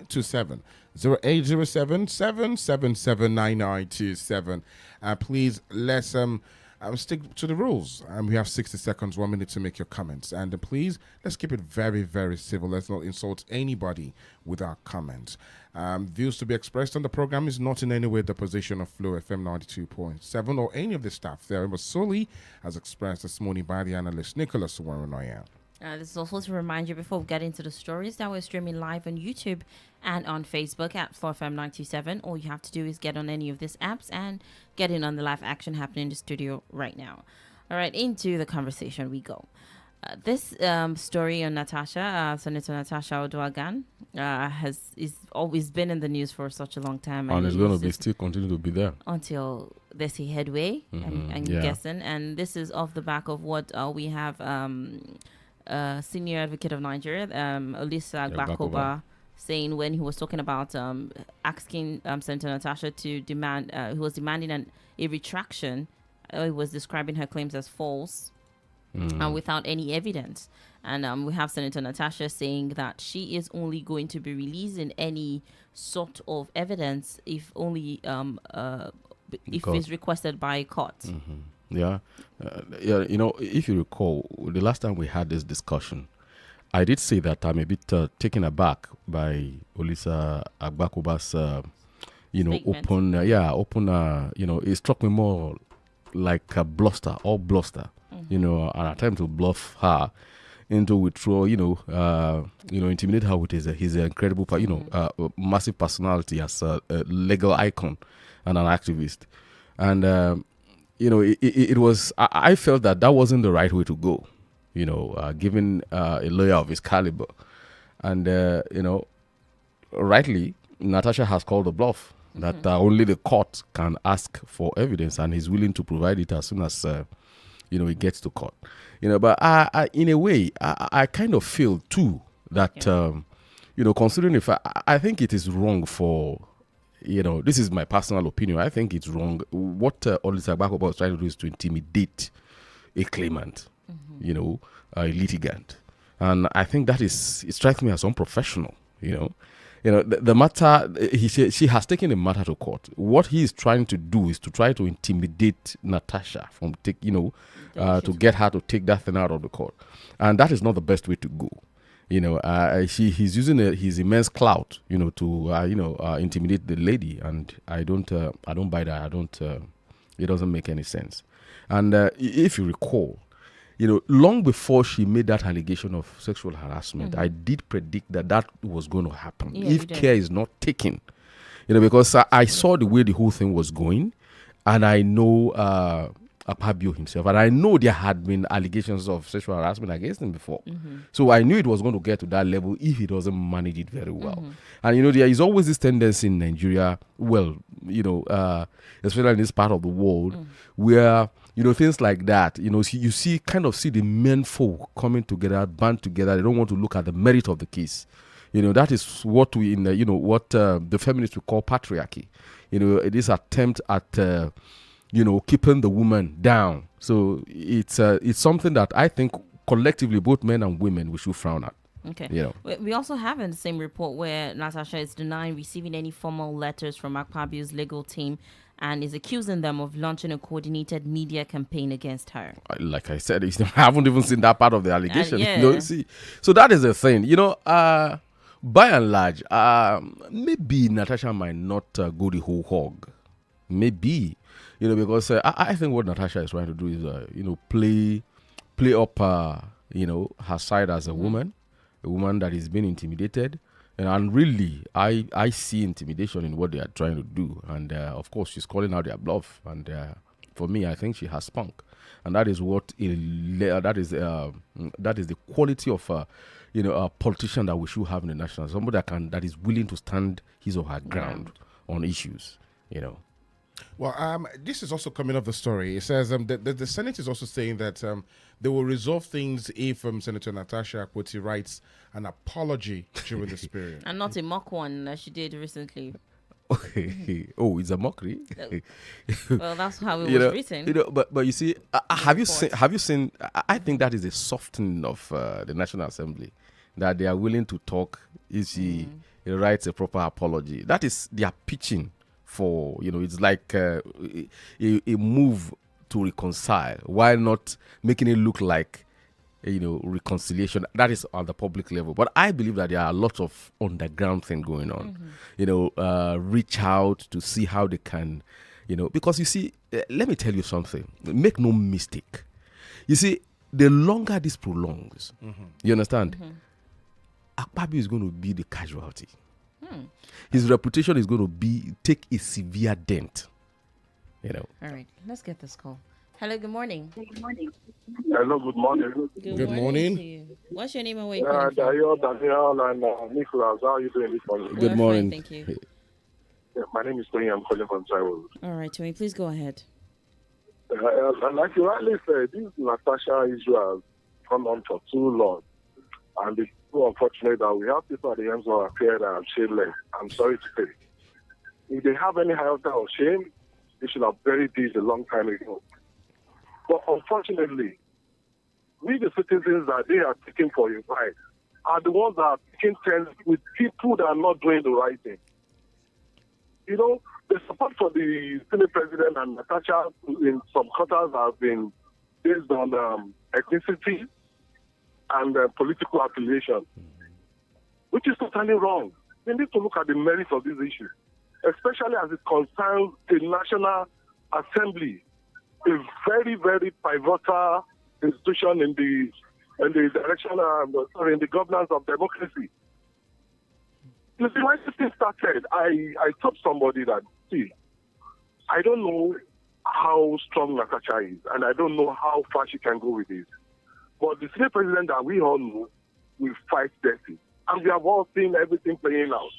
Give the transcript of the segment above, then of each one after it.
9927. 0807 777 please let's stick to the rules. We have 60 seconds, 1 minute to make your comments. And please, let's keep it very, very civil. Let's not insult anybody with our comments. Views to be expressed on the program is not in any way the position of Flow FM 92.7 or any of the staff there, but solely as expressed this morning by the analyst Nicholas Warrenoya. This is also to remind you before we get into the stories that we're streaming live on YouTube and on Facebook at Flow FM 927. All you have to do is get on any of these apps and get in on the live action happening in the studio right now. All right, into the conversation we go. This story on Natasha, Senator Natasha Oduagan, is always been in the news for such a long time, and it's going to be still continue to be there until there's a headway. I'm guessing, and this is off the back of what we have. Senior advocate of Nigeria, Olisa Gbakoba, saying when he was talking about asking Senator Natasha to demand, he was demanding a retraction. He was describing her claims as false without any evidence. And we have Senator Natasha saying that she is only going to be releasing any sort of evidence if only if it's requested by court. Yeah, you know, if you recall, the last time we had this discussion, I did say that I'm a bit taken aback by Olisa Agbakoba's, Statement. open, it struck me more like a bluster, an attempt to bluff her into withdraw, intimidate her with his incredible, massive personality as a legal icon and an activist. And, it was, I felt that wasn't the right way to go, given a lawyer of his caliber. And, rightly, Natasha has called a bluff that only the court can ask for evidence, and he's willing to provide it as soon as, it gets to court. But I in a way, I kind of feel, too, that, considering if I think it is wrong for... this is my personal opinion. I think it's wrong. What Olisa Agbakoba was trying to do is to intimidate a claimant, a litigant. And I think it strikes me as unprofessional, the matter, she has taken the matter to court. What he is trying to do is to try to intimidate Natasha from to get her to take that thing out of the court. And that is not the best way to go. He's using his immense clout, to intimidate the lady, and I don't buy that. It doesn't make any sense. And if you recall, long before she made that allegation of sexual harassment, I did predict that was going to happen if care is not taken. Because I saw the way the whole thing was going, and I know Akpabio himself, and I know there had been allegations of sexual harassment against him before. So I knew it was going to get to that level if he doesn't manage it very well. And there is always this tendency in Nigeria, especially in this part of the world, where things like that, you see the men folk coming together, band together. They don't want to look at the merit of the case. That is what we the feminists would call patriarchy. This attempt at keeping the woman down. So it's something that I think collectively, both men and women, we should frown at. Okay. We also have in the same report where Natasha is denying receiving any formal letters from Akpabio's legal team and is accusing them of launching a coordinated media campaign against her. Like I said, I haven't even seen that part of the allegation. See, so that is the thing. By and large, maybe Natasha might not go the whole hog. Maybe. Because I think what Natasha is trying to do is, play up, her side as a woman that is being intimidated. And really, I see intimidation in what they are trying to do. And, of course, she's calling out their bluff. And for me, I think she has spunk. And that is that is the quality of, a politician that we should have in the national. Somebody that is willing to stand his or her ground on issues, Well, this is also coming off the story. It says the Senate is also saying that they will resolve things if Senator Natasha Akpoti writes an apology during this period. And not a mock one as she did recently. Oh, it's a mockery. Well, that's how it was written. But you see, have you seen? I think that is a softening of the National Assembly, that they are willing to talk. You see, writes a proper apology. That is, they are pitching for, it's like a move to reconcile, while not making it look like, reconciliation. That is on the public level. But I believe that there are a lot of underground thing going on. Reach out to see how they can, because you see, let me tell you something. Make no mistake. You see, the longer this prolongs, you understand? Akpabio is going to be the casualty. His reputation is going to take a severe dent. All right, let's get this call. Hello, good morning. Hello, good morning. Good morning to you. What's your name and where you calling from? Danielle, and Nicholas. How are you doing this morning? Good morning. Fine, thank you. Yeah, my name is Tony. I'm calling from Taiwan. All right, Tony, please go ahead. And like you rightly said, this Natasha issue has gone on for too long. And it's so unfortunate that we have people at the ends of our career that are shameless. I'm sorry to say. If they have any iota of shame, they should have buried this a long time ago. But unfortunately, we the citizens that they are taking for your right are the ones that are taking turns with people that are not doing the right thing. The support for the Senate President and Natasha in some quarters have been based on ethnicity and political affiliation, which is totally wrong. We need to look at the merits of this issue, especially as it concerns the National Assembly, a very, very pivotal institution in the direction, in the governance of democracy. You see, when this thing started, I told somebody that, see, I don't know how strong Natasha is, and I don't know how far she can go with this. But the Senate President that we all know will fight dirty. And we have all seen everything playing out.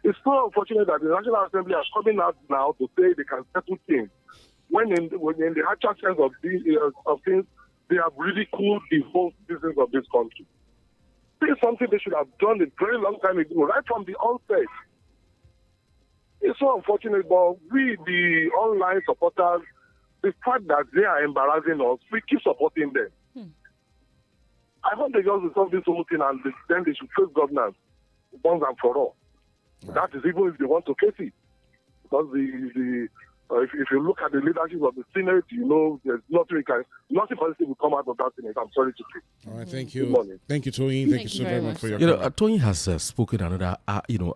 It's so unfortunate that the National Assembly are coming out now to say they can settle things, when in the actual sense of things, they have ridiculed the whole business of this country. This is something they should have done a very long time ago, right from the onset. It's so unfortunate, but we, the online supporters, the fact that they are embarrassing us, we keep supporting them. I hope they just resolve this whole thing and then they should face governance once and for all. Right. That is even if they want to face it. Because if you look at the leadership of the Senate, there's nothing positive will come out of that Senate. I'm sorry to say. All right, thank you. Thank you, Tony. Thank you so very much for your comment. Tony has spoken another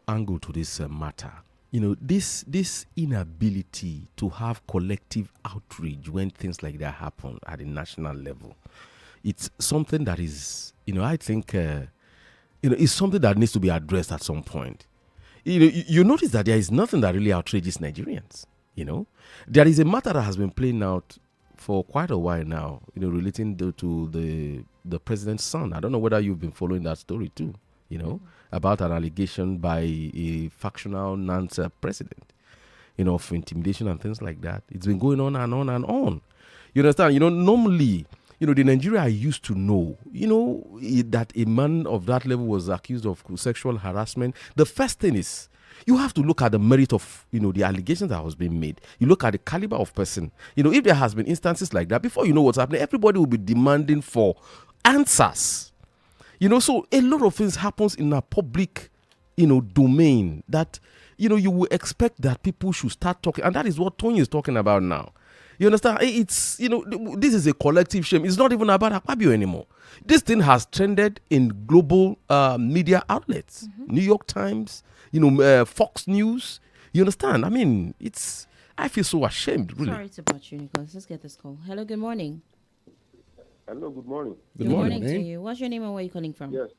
angle to this matter. This inability to have collective outrage when things like that happen at the national level, it's something that is, I think, it's something that needs to be addressed at some point. You notice that there is nothing that really outrages Nigerians. There is a matter that has been playing out for quite a while now, relating to the president's son. I don't know whether you've been following that story too, about an allegation by a factional Nance president, of intimidation and things like that. It's been going on and on and on. You understand? Normally, the Nigeria I used to know, that a man of that level was accused of sexual harassment. The first thing is, you have to look at the merit of, the allegations that was being made. You look at the caliber of person. If there has been instances like that, before you know what's happening, everybody will be demanding for answers. So a lot of things happens in a public, domain that, you will expect that people should start talking. And that is what Tony is talking about now. You understand? It's, this is a collective shame. It's not even about Akpabio anymore. This thing has trended in global media outlets. New York Times, Fox News. You understand? I mean, I feel so ashamed, really. Sorry to bother you, Nicholas. Let's get this call. Hello, good morning. Hello, good morning. Good morning to you. What's your name and where are you calling from? Yes,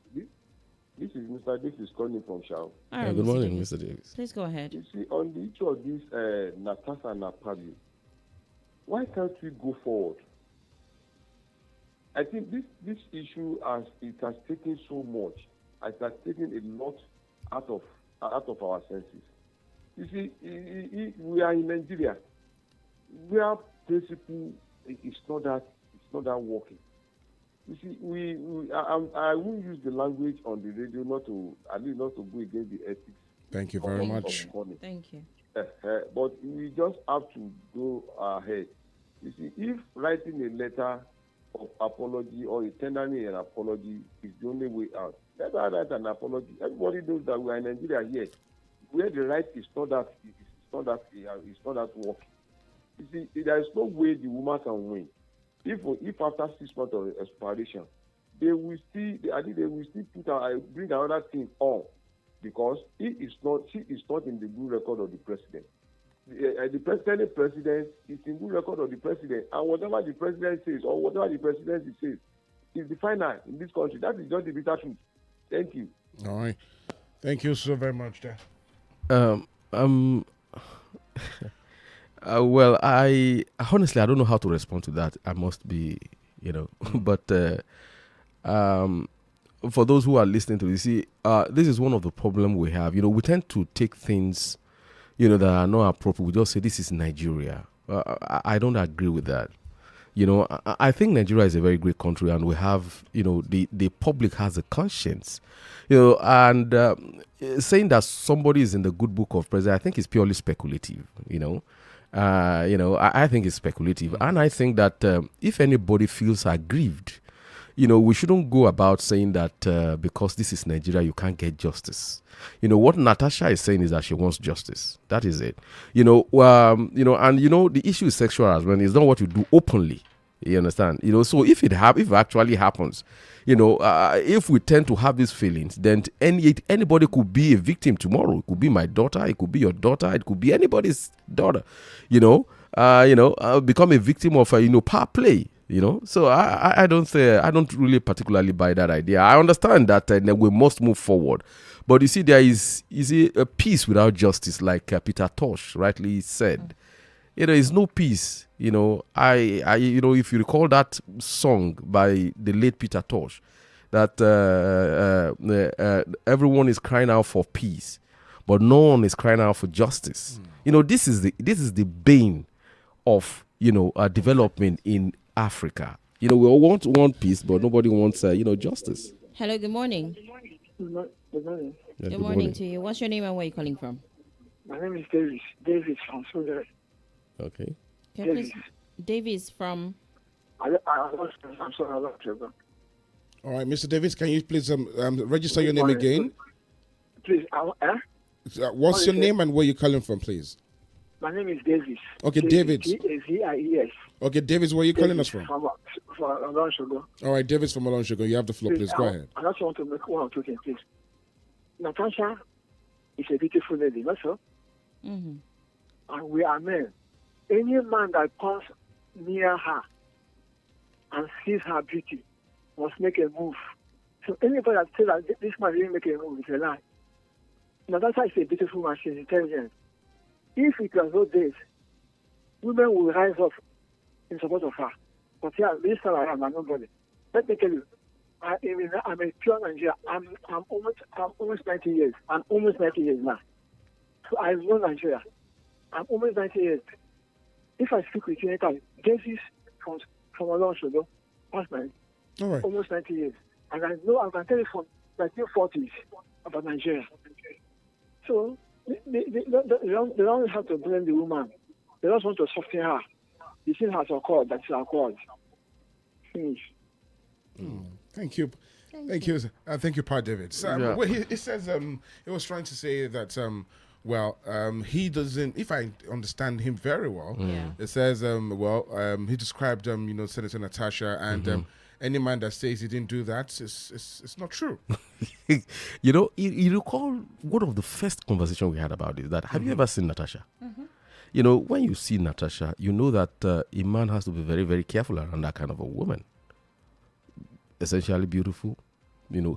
this is Mr. Davis calling from Shao. All right, good morning, Mr. Davis. Please go ahead. You see, on the issue of this Natasha and Akpabio, why can't we go forward? I think this issue has taken so much. It has taken a lot out of our senses. You see, we are in Nigeria, where principle is not that working. You see, I won't use the language on the radio not to go against the ethics. Thank you very much. Thank you. But we just have to go ahead. You see, if writing a letter of apology or tendering an apology is the only way out, Let her write an apology. Everybody knows that we are in Nigeria here, where the right is not that working. You see, there is no way the woman can win. If after 6 months of expiration, they will still bring another thing on, because she is not in the good record of the president. The president is in good record of the president, and whatever the president says or whatever the presidency says is the final in this country. That is just the bitter truth. Thank you. All right. Thank you so very much, there. Well, I honestly I don't know how to respond to that. I must be, but for those who are listening to this, see, this is one of the problem we have. We tend to take things, that are not appropriate. We just say this is Nigeria. I don't agree with that. I think Nigeria is a very great country, and we have, the public has a conscience, and saying that somebody is in the good book of president, I think is purely speculative, I think it's speculative. And I think that if anybody feels aggrieved, we shouldn't go about saying that because this is Nigeria, you can't get justice. What Natasha is saying is that she wants justice. That is it. And the issue is sexual harassment. It's not what you do openly. You understand? So if it actually happens, if we tend to have these feelings, then anybody could be a victim tomorrow. It could be my daughter. It could be your daughter. It could be anybody's daughter. Become a victim of power play. So I don't really particularly buy that idea. I understand that we must move forward, but you see, there is a peace without justice, like Peter Tosh rightly said. There is no peace. If you recall that song by the late Peter Tosh, that everyone is crying out for peace, but no one is crying out for justice. This is the bane of development in Africa. We all want peace, but nobody wants justice. Hello, good morning. Good morning. Yeah, Good morning to you. What's your name and where are you calling from? My name is Davis. Davis from Sudan. Okay. Okay, please. Davis from... I'm sorry, I lost you. All right, Mr. Davis, can you please register your name again? Please, What's your name and where you calling from, please? My name is Davis. Okay, David. Davis. Okay, Davis, where are you calling us from? From Olonsugo. All right, Davis from Olonsugo. You have the floor, please. Go ahead. I just want to make one or two things, please. Natasha is a beautiful lady, not so? Mm-hmm. And we are men. Any man that comes near her and sees her beauty must make a move. So anybody that says that this man didn't make a move is a lie. Natasha is a beautiful man. She's intelligent. If it was those days, women will rise up in support of her. But yeah, this time around, I'm nobody. Let me tell you, I'm a pure Nigerian. I'm almost 90 years. I'm almost 90 years now. So I know Nigeria. I'm almost 90 years. If I speak with you anytime, Davis from Olonsugo, past my almost 90 years. And I know I can tell you from 1940s about Nigeria. So they don't have to blame the woman. They just want to soften her. The thing has occurred. That's occurred. Finish. Thank you. Thank you. Thank you, Pa David. So, he says he was trying to say that he doesn't. If I understand him very well, it says he described Senator Natasha and any man that says he didn't do that, it's not true. You recall one of the first conversation we had about this. That have you ever seen Natasha? When you see Natasha, you know that a man has to be very, very careful around that kind of a woman. Essentially beautiful,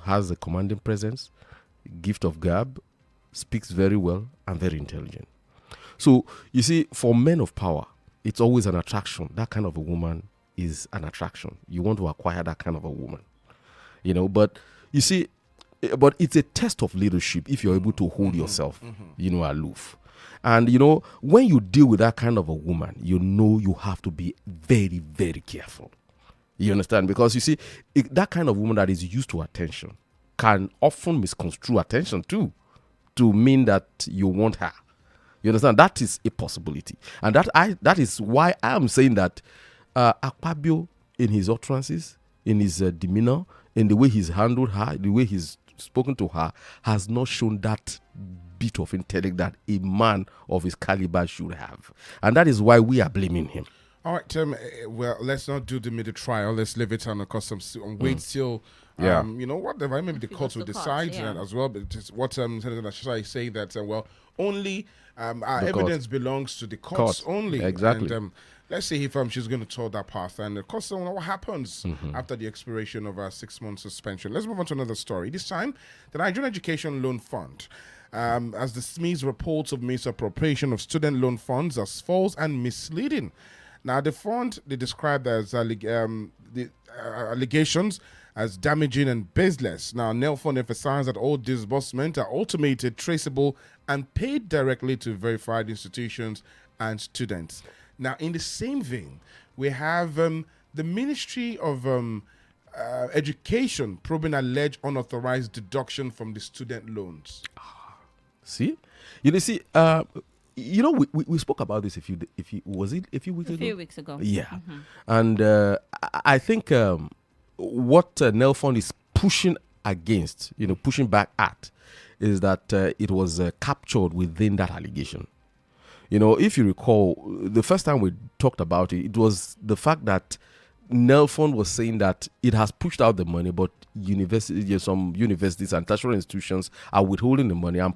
has a commanding presence, gift of gab, speaks very well, and very intelligent. So, you see, for men of power, it's always an attraction. That kind of a woman is an attraction. You want to acquire that kind of a woman. But you see, but it's a test of leadership if you're able to hold yourself, aloof. And, when you deal with that kind of a woman, you have to be very, very careful. You understand? Because you see, that kind of woman that is used to attention can often misconstrue attention too, to mean that you want her. You understand? That is a possibility. And that is why I am saying that Akpabio, in his utterances, in his demeanor, in the way he's handled her, the way he's spoken to her has not shown that bit of intellect that a man of his caliber should have. And that is why we are blaming him. All right, well, let's not do the middle trial. Let's leave it on wait till, whatever. Maybe the courts will decide as well. But it's what Senator Shitta-Bey is saying that, only our evidence belongs to the courts only. Exactly. And let's see if she's going to tow that path. And of course, what happens after the expiration of our 6-month suspension. Let's move on to another story. This time, the Nigerian Education Loan Fund, as the SME's reports of misappropriation of student loan funds as false and misleading. Now, the fund, they described as allegations as damaging and baseless. Now, Nelfund emphasized that all disbursements are automated, traceable, and paid directly to verified institutions and students. Now, in the same vein, we have the Ministry of Education probing alleged unauthorized deduction from the student loans. See? We spoke about this a few weeks ago? Yeah. And I think what Nelfund is pushing against, pushing back at, is that it was captured within that allegation. If you recall, the first time we talked about it, it was the fact that Nelfund was saying that it has pushed out the money, but some universities and tertiary institutions are withholding the money and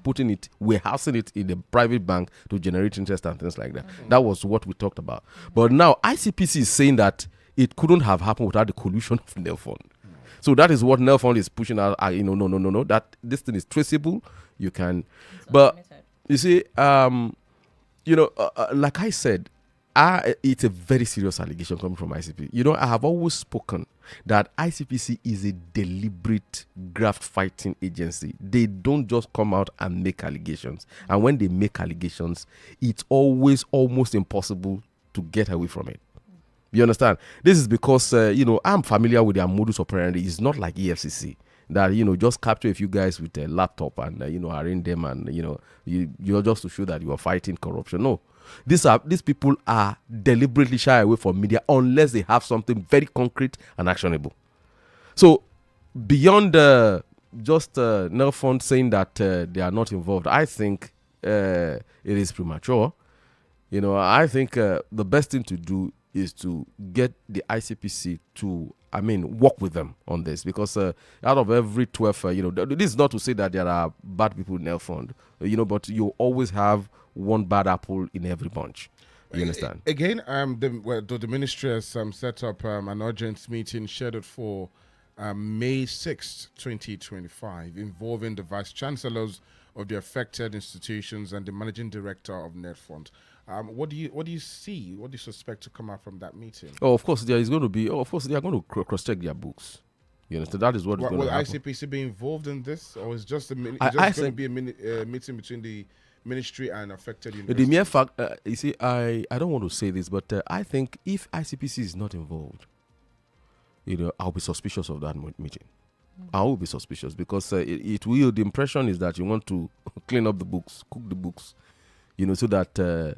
warehousing it in the private bank to generate interest and things like that. That was what we talked about. But now ICPC is saying that it couldn't have happened without the collusion of Nelfund. So that is what Nelfund is pushing out. No, that this thing is traceable. You can, but you see, like I said, it's a very serious allegation coming from ICP. I have always spoken that ICPC is a deliberate graft fighting agency. They don't just come out and make allegations. And when they make allegations, it's always almost impossible to get away from it. You understand? This is because, I'm familiar with their modus operandi. It's not like EFCC that, just capture a few guys with a laptop and, arraign them and, you're just to show that you are fighting corruption. No. These people are deliberately shy away from media unless they have something very concrete and actionable. So beyond just Nelfund saying that they are not involved, I think it is premature. I think the best thing to do is to get the ICPC to, work with them on this, because out of every 12, this is not to say that there are bad people in Nelfund, but you always have one bad apple in every bunch. You understand? Again, the ministry has set up an urgent meeting scheduled for May 6th, 2025, involving the vice chancellors of the affected institutions and the managing director of Nelfund. What do you see? What do you suspect to come out from that meeting? Oh, of course, there is going to be. Of course, they are going to cross-check their books. You understand? That is what is going to happen. Will ICPC be involved in this, or is just going to be a meeting between the ministry and affected universities? The mere fact, you see, I don't want to say this, but I think if ICPC is not involved, I'll be suspicious of that meeting. I will be suspicious because it will. The impression is that you want to clean up the books, cook the books, so that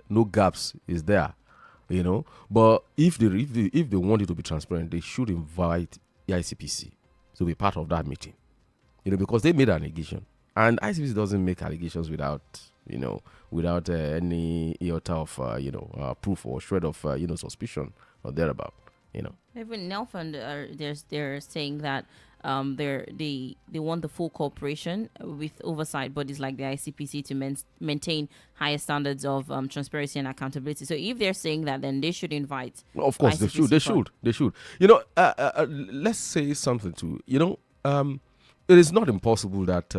no gaps is there, But if they want it to be transparent, they should invite the ICPC to be part of that meeting, because they made an allegation, and ICPC doesn't make allegations without any iota of proof or shred of suspicion or thereabout. Even Nelfund, they're saying that they want the full cooperation with oversight bodies like the ICPC to maintain higher standards of transparency and accountability. So if they're saying that, then they should invite. Of course, ICPC they should. Let's say something too. It is not impossible that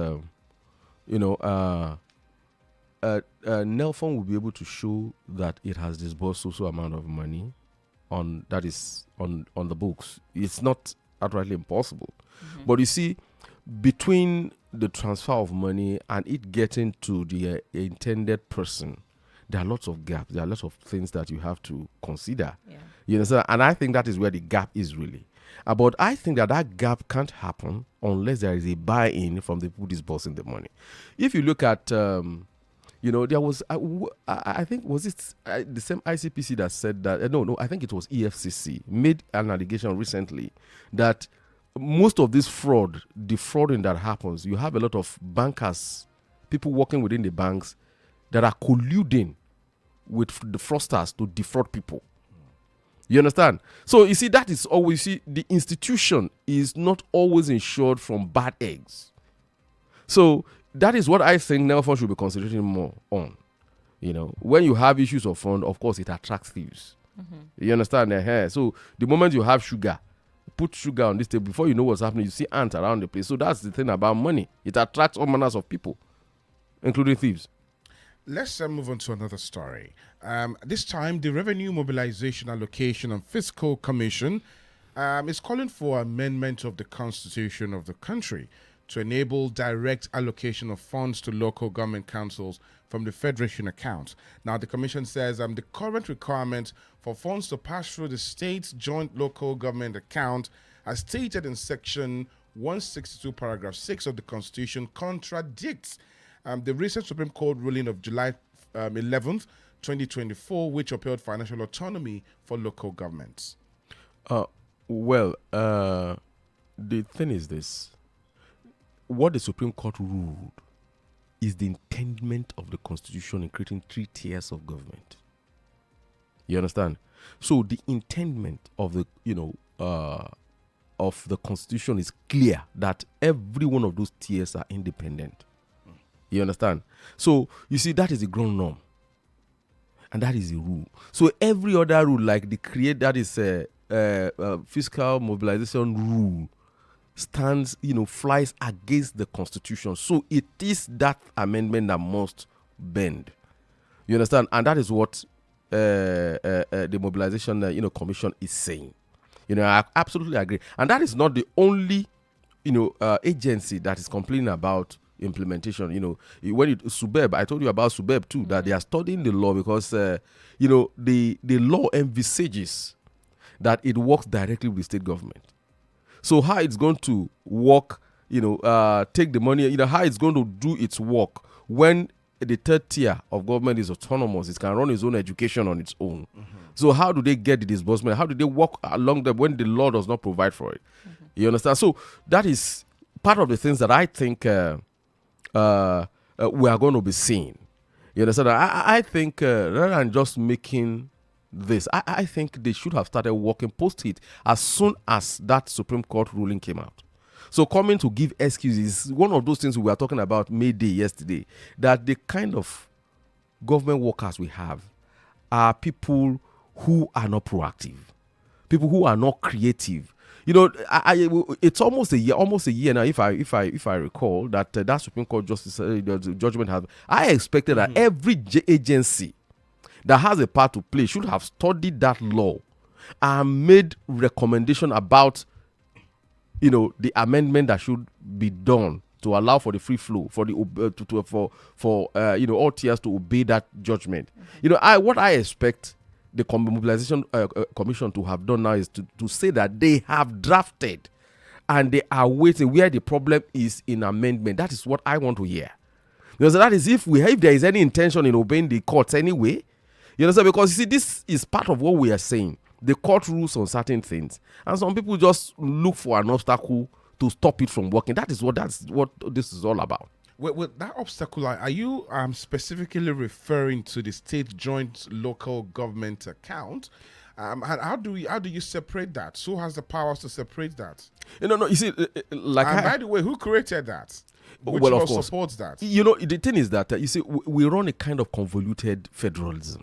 Nelfund will be able to show that it has disbursed so amount of money on the books. It's not outrightly impossible. But you see, between the transfer of money and it getting to the intended person, there are lots of gaps. There are lots of things that you have to consider. Yeah. You understand? And I think that is where the gap is really. But I think that gap can't happen unless there is a buy-in from the people disbursing the money. If you look at, there was, I think, was it the same ICPC that said that, no, I think it was EFCC, made an allegation recently that most of this fraud, defrauding that happens, you have a lot of bankers, people working within the banks that are colluding with the fraudsters to defraud people. You understand? So you see, that is always, the institution is not always insured from bad eggs. So that is what I think Nelfon should be concentrating more on. When you have issues of fund, of course, it attracts thieves. You understand? So the moment you have sugar, put sugar on this table, before you know what's happening, you see ants around the place. So that's the thing about money. It attracts all manners of people, including thieves. Let's move on to another story. This time, the Revenue Mobilization Allocation and Fiscal Commission is calling for amendment of the Constitution of the country to enable direct allocation of funds to local government councils from the Federation account. Now, the Commission says the current requirement for funds to pass through the state's joint local government account, as stated in Section 162, Paragraph 6 of the Constitution, contradicts the recent Supreme Court ruling of July 11th, 2024, which upheld financial autonomy for local governments. The thing is this. What the Supreme Court ruled is the intendment of the Constitution in creating 3 tiers of government. You understand? So the intendment of the Constitution is clear that every one of those tiers are independent. You understand? So you see, that is the ground norm, and that is the rule. So every other rule, like that is fiscal mobilization rule, stands, flies against the Constitution. So it is that amendment that must bend. You understand? And that is what the Mobilization Commission is saying. I absolutely agree. And that is not the only agency that is complaining about implementation. When SUBEB, I told you about SUBEB too, that they are studying the law because the law envisages that it works directly with state government. So how it's going to work, take the money, how it's going to do its work when the third tier of government is autonomous, it can run its own education on its own. So how do they get the disbursement? How do they work along them when the law does not provide for it? You understand? So that is part of the things that I think we are going to be seeing. You understand? I think rather than just making this, I think they should have started working post it as soon as that Supreme Court ruling came out. So coming to give excuses, one of those things we were talking about May Day yesterday, that the kind of government workers we have are people who are not proactive, people who are not creative. It's almost a year now. If I recall that Supreme Court justice the judgment has, I expected that every agency that has a part to play should have studied that law and made recommendation about the amendment that should be done to allow for the free flow for the all tiers to obey that judgment. What I expect the Mobilization Commission to have done now is to say that they have drafted and they are waiting where the problem is in amendment. That is what I want to hear. Because that is if there is any intention in obeying the courts anyway. You understand? Because you see, this is part of what we are saying. The court rules on certain things, and some people just look for an obstacle to stop it from working. That's what this is all about. With that obstacle, are you specifically referring to the state joint local government account? How do you separate that? Who has the powers to separate that? No. You see, by the way, who created that? Which well, of course, supports that? The thing is that you see, we run a kind of convoluted federalism.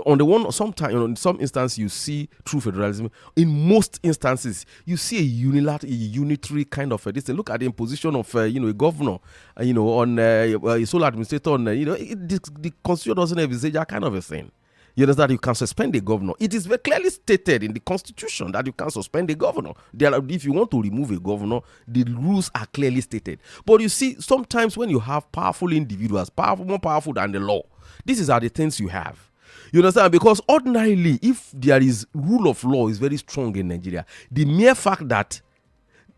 On the one, sometimes in some instances you see true federalism. In most instances, you see a unitary kind of this. Look at the imposition of a governor, on a sole administrator. The Constitution doesn't envisage that kind of a thing. You understand? You can suspend the governor. It is very clearly stated in the Constitution that you can suspend the governor. If you want to remove a governor, the rules are clearly stated. But you see, sometimes when you have powerful individuals, more powerful than the law, these are the things you have. You understand? Because ordinarily, if there is rule of law is very strong in Nigeria, the mere fact that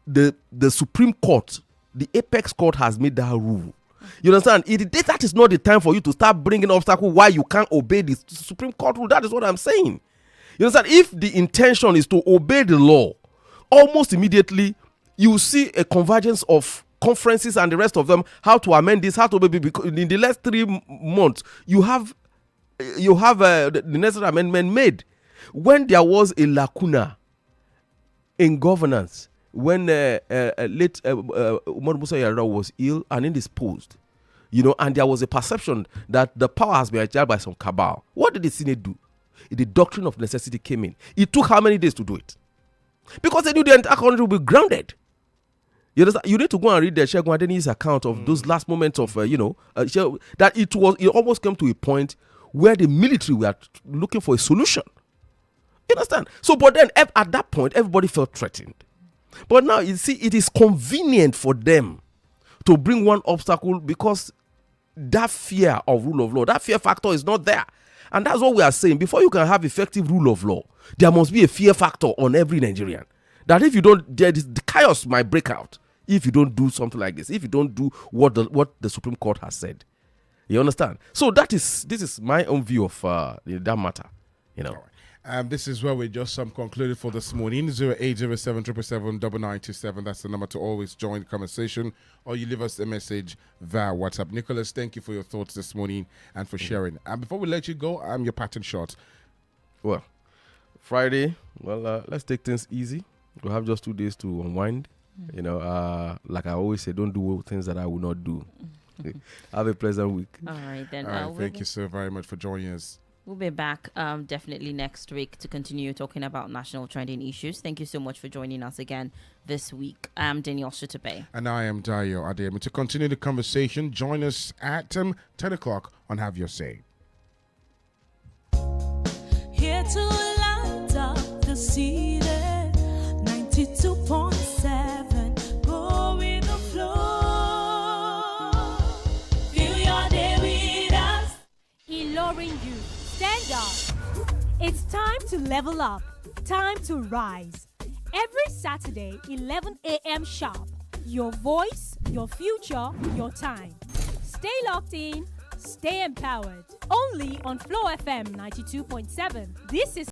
the Supreme Court, the apex court, has made that rule, you understand? That is not the time for you to start bringing obstacles why you can't obey the Supreme Court rule. That is what I'm saying. You understand? If the intention is to obey the law, almost immediately you see a convergence of conferences and the rest of them, how to amend this, how to maybe, because in the last 3 months, you have the necessary amendment made. When there was a lacuna in governance, when late Umar Musa Yarra was ill and indisposed, and there was a perception that the power has been hijacked by some cabal, what did the Senate do? The doctrine of necessity came in. It took how many days to do it? Because they knew the entire country would be grounded. You understand? You need to go and read the Shegun Adeniyi's account of those last moments of, that it almost came to a point where the military were looking for a solution. You understand? So, but then at that point, everybody felt threatened. But now, you see, it is convenient for them to bring one obstacle because that fear of rule of law, that fear factor is not there. And that's what we are saying. Before you can have effective rule of law, there must be a fear factor on every Nigerian. That if you don't, the chaos might break out if you don't do something like this, if you don't do what the Supreme Court has said. You understand? So this is my own view of that matter. This is where we just concluded for this morning. 08077779927. That's the number to always join the conversation, or you leave us a message via WhatsApp. Nicholas, thank you for your thoughts this morning and for sharing. And before we let you go, your pattern shot. Well, Friday. Well, let's take things easy. We'll have just 2 days to unwind. Like I always say, don't do things that I will not do. Have a pleasant week. All right, then. All right, thank you so very much for joining us. We'll be back definitely next week to continue talking about national trending issues. Thank you so much for joining us again this week. I'm Danielle Shitta-Bey. And I am Adedayo Adeyemi. To continue the conversation, join us at 10 o'clock on Have Your Say. Here to light up the city, 92.7, go with the flow. Feel your day with us. Ilorin you. Stand up. It's time to level up. Time to rise. Every Saturday, 11 a.m. sharp. Your voice, your future, your time. Stay locked in. Stay empowered. Only on Flow FM 92.7. This is